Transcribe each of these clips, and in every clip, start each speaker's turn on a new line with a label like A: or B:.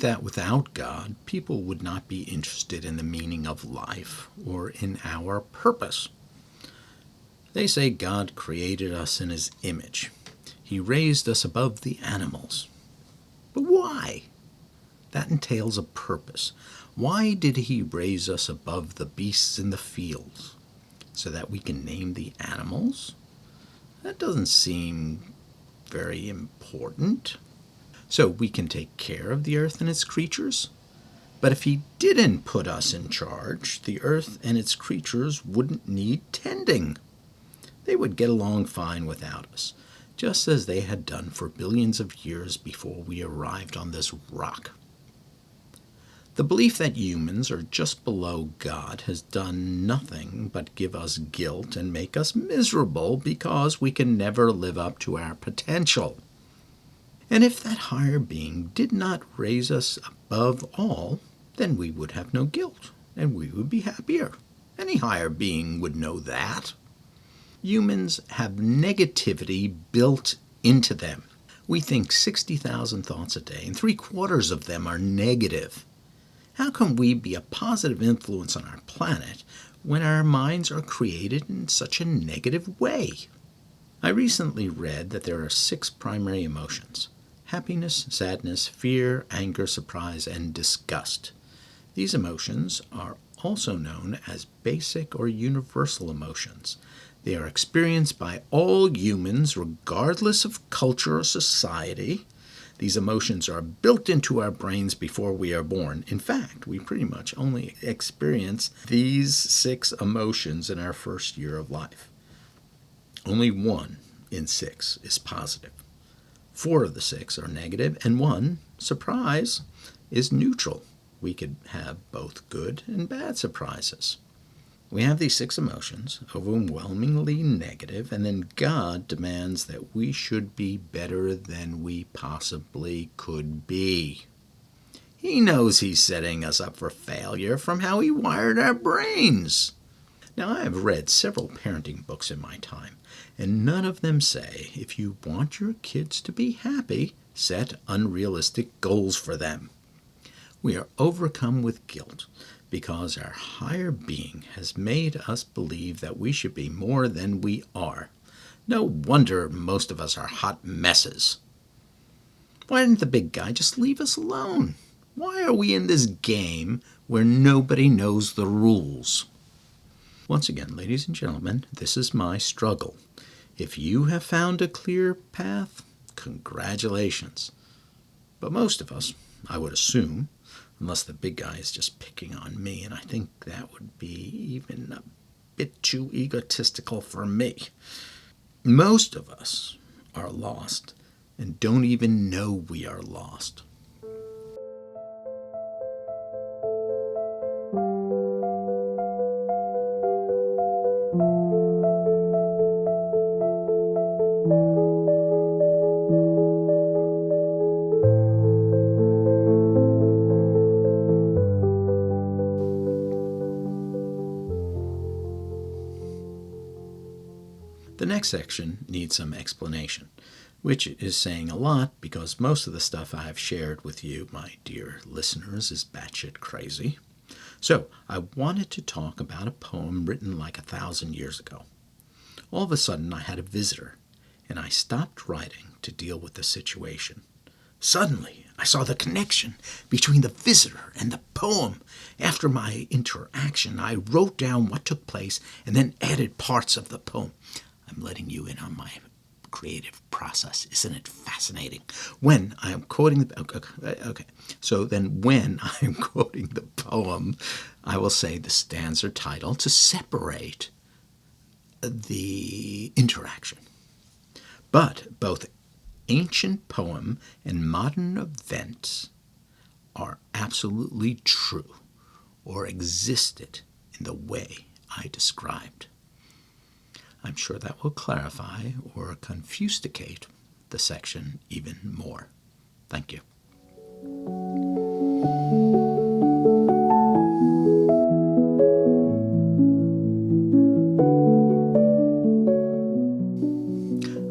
A: think that without God, people would not be interested in the meaning of life or in our purpose. They say God created us in His image. He raised us above the animals. But why? That entails a purpose. Why did He raise us above the beasts in the fields? So that we can name the animals? That doesn't seem very important. So we can take care of the earth and its creatures? But if He didn't put us in charge, the earth and its creatures wouldn't need tending. They would get along fine without us, just as they had done for billions of years before we arrived on this rock. The belief that humans are just below God has done nothing but give us guilt and make us miserable because we can never live up to our potential. And if that higher being did not raise us above all, then we would have no guilt, and we would be happier. Any higher being would know that. Humans have negativity built into them. We think 60,000 thoughts a day, and 3/4 of them are negative. How can we be a positive influence on our planet when our minds are created in such a negative way? I recently read that there are 6 primary emotions: happiness, sadness, fear, anger, surprise, and disgust. These emotions are also known as basic or universal emotions. They are experienced by all humans regardless of culture or society. These emotions are built into our brains before we are born. In fact, we pretty much only experience these 6 emotions in our first year of life. Only 1 in 6 is positive. 4 of the 6 are negative, and 1, surprise, is neutral. We could have both good and bad surprises. We have these 6 emotions, overwhelmingly negative, and then God demands that we should be better than we possibly could be. He knows He's setting us up for failure from how He wired our brains. Now, I have read several parenting books in my time, and none of them say if you want your kids to be happy, set unrealistic goals for them. We are overcome with guilt because our higher being has made us believe that we should be more than we are. No wonder most of us are hot messes. Why didn't the big guy just leave us alone? Why are we in this game where nobody knows the rules? Once again, ladies and gentlemen, this is my struggle. If you have found a clear path, congratulations. But most of us, I would assume, unless the big guy is just picking on me, and I think that would be even a bit too egotistical for me. Most of us are lost and don't even know we are lost. The next section needs some explanation, which is saying a lot because most of the stuff I have shared with you, my dear listeners, is batshit crazy. So I wanted to talk about a poem written like 1,000 years ago. All of a sudden I had a visitor, and I stopped writing to deal with the situation. Suddenly, I saw the connection between the visitor and the poem. After my interaction, I wrote down what took place and then added parts of the poem. I'm letting you in on my creative process. Isn't it fascinating? When I am quoting So then when I am quoting the poem, I will say the stanza title to separate the interaction. But both ancient poem and modern events are absolutely true or existed in the way I described. I'm sure that will clarify or confusticate the section even more. Thank you.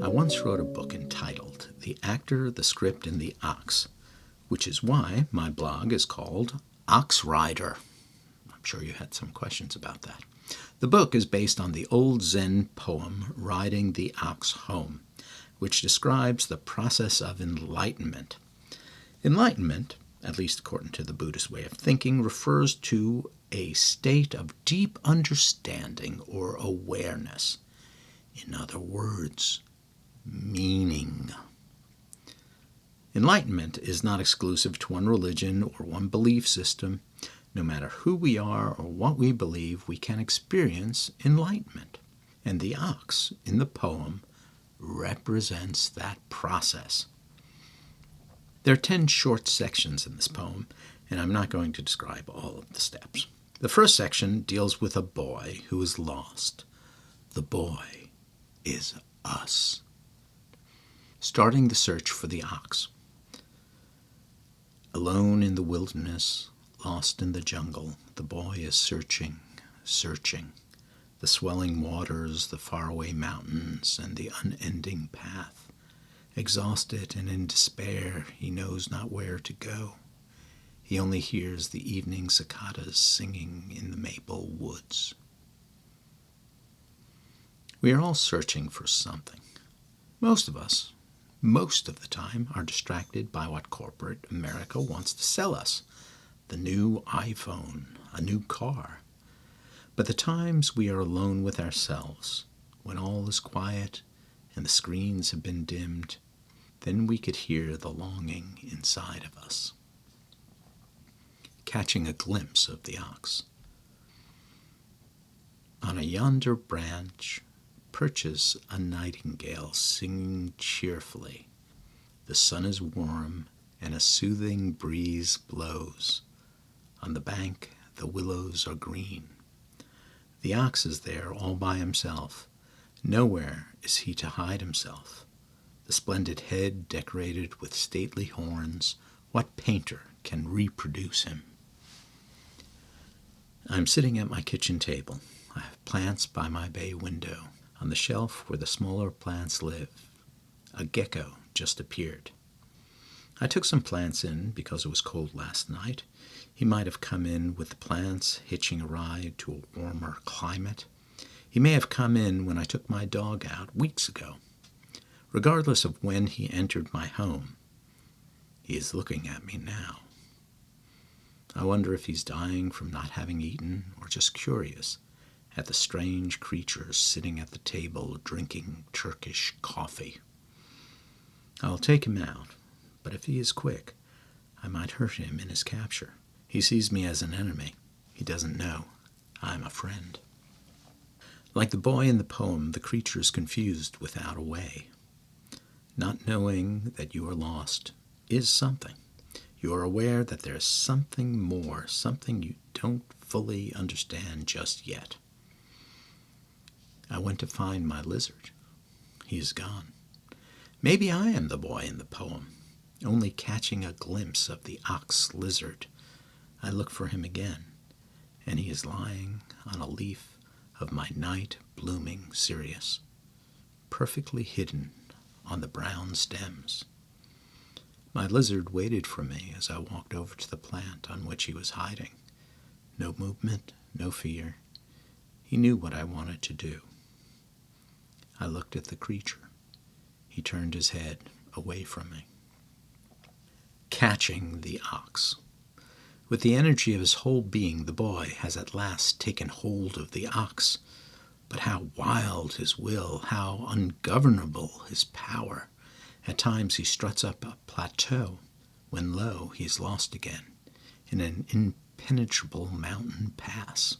A: I once wrote a book entitled The Actor, the Script, and the Ox, which is why my blog is called Ox Rider. I'm sure you had some questions about that. The book is based on the old Zen poem Riding the Ox Home, which describes the process of enlightenment. Enlightenment, at least according to the Buddhist way of thinking, refers to a state of deep understanding or awareness. In other words, meaning. Enlightenment is not exclusive to one religion or one belief system. No matter who we are or what we believe, we can experience enlightenment. And the ox in the poem represents that process. There are 10 short sections in this poem, and I'm not going to describe all of the steps. The first section deals with a boy who is lost. The boy is us. Starting the search for the ox. Alone in the wilderness, lost in the jungle, the boy is searching, searching. The swelling waters, the faraway mountains, and the unending path. Exhausted and in despair, he knows not where to go. He only hears the evening cicadas singing in the maple woods. We are all searching for something. Most of us, most of the time, are distracted by what corporate America wants to sell us. The new iPhone, a new car. But the times we are alone with ourselves, when all is quiet and the screens have been dimmed, then we could hear the longing inside of us. Catching a glimpse of the ox. On a yonder branch perches a nightingale singing cheerfully. The sun is warm and a soothing breeze blows. On the bank the willows are green. The ox is there all by himself. Nowhere is he to hide himself. The splendid head decorated with stately horns, what painter can reproduce him? I'm sitting at my kitchen table. I have plants by my bay window. On the shelf where the smaller plants live, a gecko just appeared. I took some plants in because it was cold last night. He might have come in with the plants, hitching a ride to a warmer climate. He may have come in when I took my dog out weeks ago. Regardless of when he entered my home, he is looking at me now. I wonder if he's dying from not having eaten or just curious at the strange creatures sitting at the table drinking Turkish coffee. I'll take him out, but if he is quick, I might hurt him in his capture. He sees me as an enemy. He doesn't know I'm a friend. Like the boy in the poem, the creature is confused without a way. Not knowing that you are lost is something. You are aware that there is something more, something you don't fully understand just yet. I went to find my lizard. He is gone. Maybe I am the boy in the poem, only catching a glimpse of the ox lizard. I look for him again, and he is lying on a leaf of my night-blooming cereus, perfectly hidden on the brown stems. My lizard waited for me as I walked over to the plant on which he was hiding. No movement, no fear. He knew what I wanted to do. I looked at the creature. He turned his head away from me. Catching the ox. With the energy of his whole being, the boy has at last taken hold of the ox. But how wild his will, how ungovernable his power. At times he struts up a plateau. When lo, he is lost again in an impenetrable mountain pass.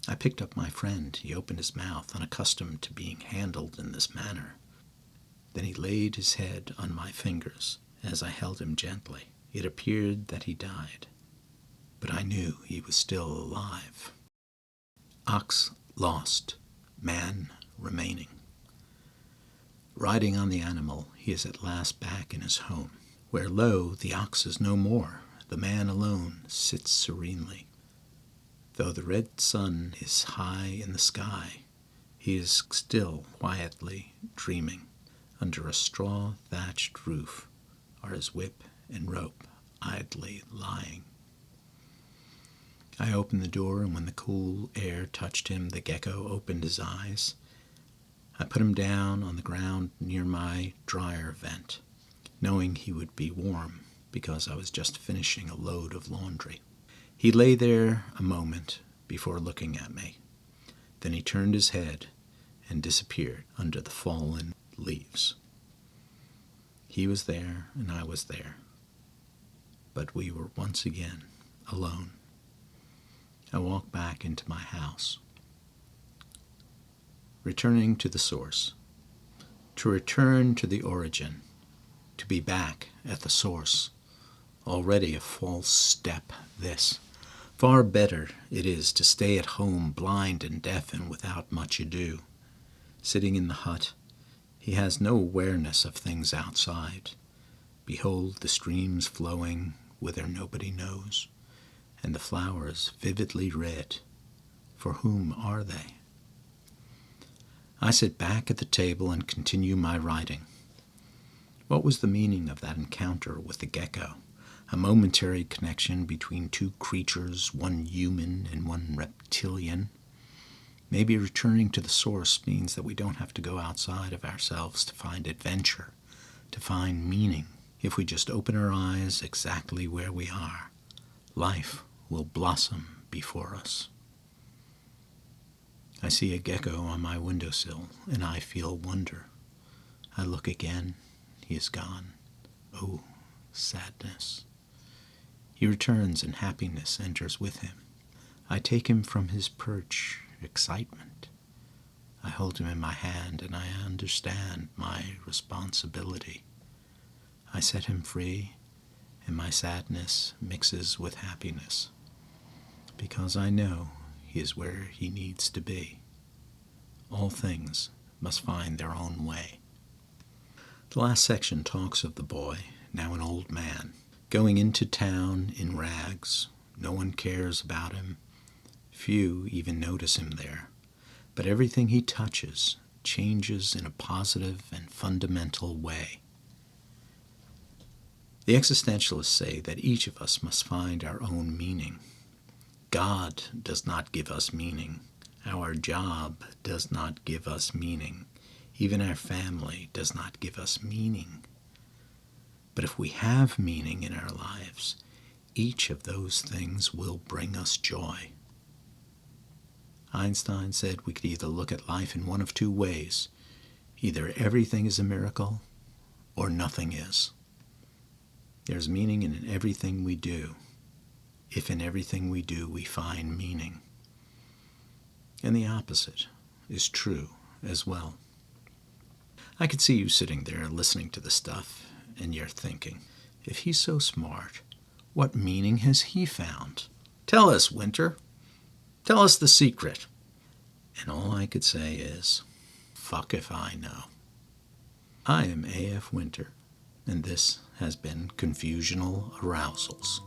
A: I picked up my friend. He opened his mouth, unaccustomed to being handled in this manner. Then he laid his head on my fingers as I held him gently. It appeared that he died, but I knew he was still alive. Ox lost, man remaining. Riding on the animal, he is at last back in his home, where lo, the ox is no more. The man alone sits serenely. Though the red sun is high in the sky, he is still quietly dreaming. Under a straw-thatched roof are his whip and rope idly lying. I opened the door, and when the cool air touched him, the gecko opened his eyes. I put him down on the ground near my dryer vent, knowing he would be warm because I was just finishing a load of laundry. He lay there a moment before looking at me. Then he turned his head and disappeared under the fallen leaves. He was there and I was there, but we were once again alone. I walked back into my house. Returning to the source. To return to the origin. To be back at the source. Already a false step, this. Far better it is to stay at home blind and deaf and without much ado. Sitting in the hut, he has no awareness of things outside. Behold the streams flowing whither nobody knows, and the flowers vividly red. For whom are they? I sit back at the table and continue my writing. What was the meaning of that encounter with the gecko? A momentary connection between two creatures, one human and one reptilian. Maybe returning to the source means that we don't have to go outside of ourselves to find adventure, to find meaning. If we just open our eyes exactly where we are, life will blossom before us. I see a gecko on my windowsill, and I feel wonder. I look again. He is gone. Oh, sadness. He returns, and happiness enters with him. I take him from his perch, excitement. I hold him in my hand, and I understand my responsibility. I set him free, and my sadness mixes with happiness, because I know he is where he needs to be. All things must find their own way. The last section talks of the boy, now an old man, going into town in rags. No one cares about him. Few even notice him there. But everything he touches changes in a positive and fundamental way. The existentialists say that each of us must find our own meaning. God does not give us meaning. Our job does not give us meaning. Even our family does not give us meaning. But if we have meaning in our lives, each of those things will bring us joy. Einstein said we could either look at life in one of two ways. Either everything is a miracle, or nothing is. There's meaning in everything we do, if in everything we do we find meaning. And the opposite is true as well. I could see you sitting there listening to the stuff, and you're thinking, if he's so smart, what meaning has he found? Tell us, Winter. Tell us the secret. And all I could say is, fuck if I know. I am A.F. Winter, and this has been Confusional Arousals.